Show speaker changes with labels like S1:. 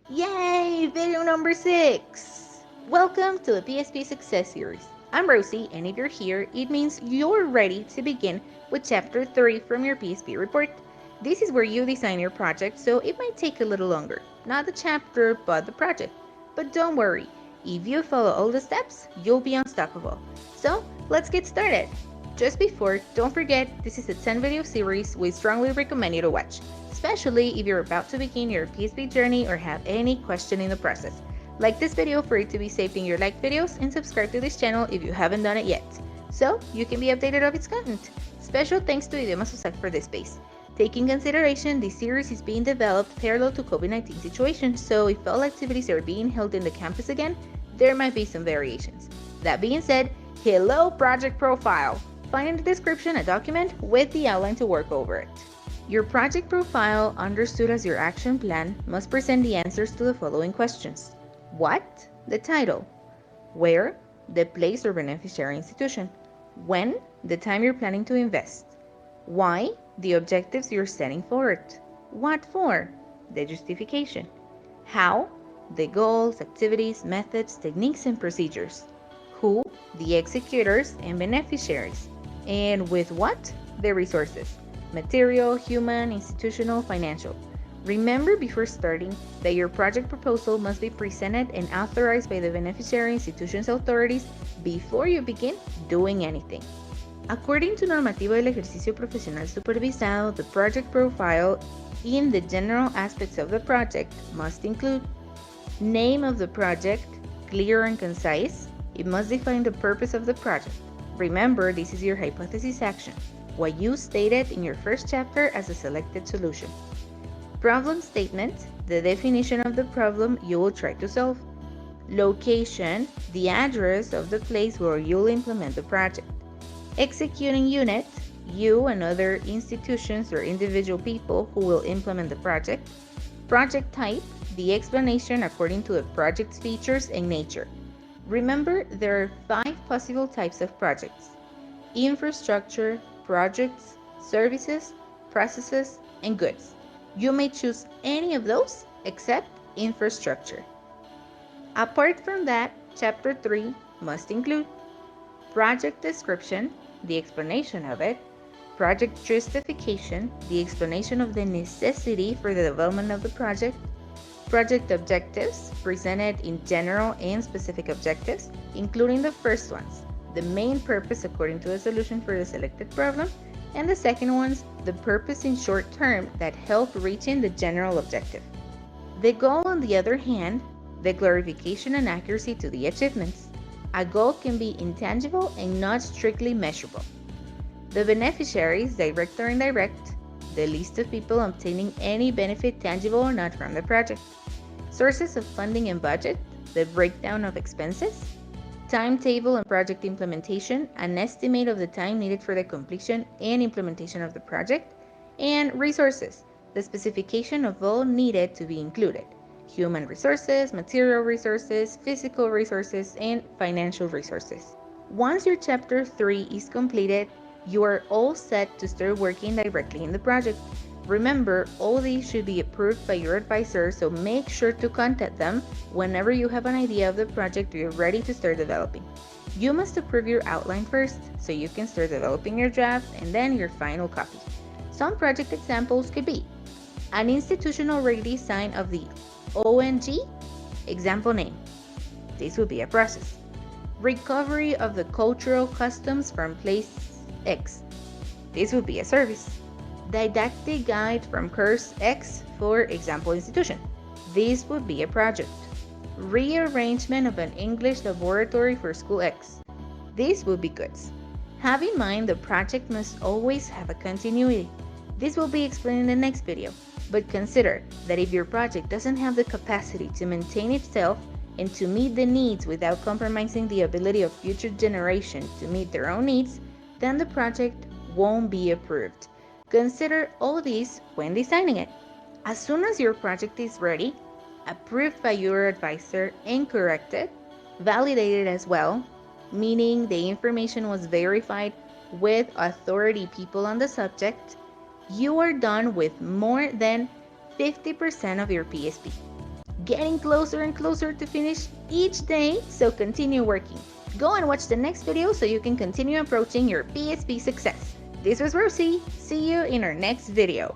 S1: Yay! Video number 6! Welcome to the PSP Success series. I'm Rosie, and if you're here, it means you're ready to begin with Chapter 3 from your PSP report. This is where you design your project, so it might take a little longer. Not the chapter, but the project. But don't worry, if you follow all the steps, you'll be unstoppable. So, let's get started! Just before, don't forget, this is a 10 video series we strongly recommend you to watch, especially if you're about to begin your PSP journey or have any question in the process. Like this video for it to be saved in your liked videos and subscribe to this channel if you haven't done it yet, so you can be updated of its content. Special thanks to USAC for this space. Taking consideration, this series is being developed parallel to COVID-19 situation, so if all activities are being held in the campus again, there might be some variations. That being said, hello project profile! Find in the description a document with the outline to work over it. Your project profile, understood as your action plan, must present the answers to the following questions. What? The title. Where? The place or beneficiary institution. When? The time you're planning to invest. Why? The objectives you're setting for it. What for? The justification. How? The goals, activities, methods, techniques, and procedures. Who? The executors and beneficiaries. And with what? The resources. Material, human, institutional, financial. Remember before starting that your project proposal must be presented and authorized by the beneficiary institution's authorities before you begin doing anything. According to Normativo del Ejercicio Profesional Supervisado, the project profile in the general aspects of the project must include name of the project, clear and concise. It must define the purpose of the project. Remember, this is your hypothesis action, what you stated in your first chapter as a selected solution. Problem statement, the definition of the problem you will try to solve. Location, the address of the place where you'll implement the project. Executing unit, you and other institutions or individual people who will implement the project. Project type, the explanation according to the project's features and nature. Remember, there are 5 possible types of projects: infrastructure, projects, services, processes, and goods. You may choose any of those except infrastructure. Apart from that, Chapter 3 must include project description, the explanation of it, project justification, the explanation of the necessity for the development of the project, project objectives, presented in general and specific objectives, including the first ones, the main purpose according to the solution for the selected problem, and the second ones, the purpose in short term that help reaching the general objective. The goal, on the other hand, the clarification and accuracy to the achievements. A goal can be intangible and not strictly measurable. The beneficiaries, direct or indirect, the list of people obtaining any benefit, tangible or not, from the project. Sources of funding and budget, the breakdown of expenses. Timetable and project implementation, an estimate of the time needed for the completion and implementation of the project. And resources, the specification of all needed to be included. Human resources, material resources, physical resources, and financial resources. Once your Chapter 3 is completed, you are all set to start working directly in the project. Remember, all these should be approved by your advisor, so make sure to contact them whenever you have an idea of the project you're ready to start developing. You must approve your outline first, so you can start developing your draft and then your final copy. Some project examples could be an institutional redesign of the ONG, example name. This would be a process. Recovery of the cultural customs from place X. This would be a service. Didactic guide from course X for example institution. This would be a project. Rearrangement of an English laboratory for school X. This would be goods. Have in mind the project must always have a continuity. This will be explained in the next video, but consider that if your project doesn't have the capacity to maintain itself and to meet the needs without compromising the ability of future generations to meet their own needs, then the project won't be approved. Consider all these when designing it. As soon as your project is ready, approved by your advisor and corrected, validated as well, meaning the information was verified with authority people on the subject, you are done with more than 50% of your PSP. getting closer and closer to finish each day, so continue working. Go and watch the next video so you can continue approaching your PSP success. This was Rosie. See you in our next video.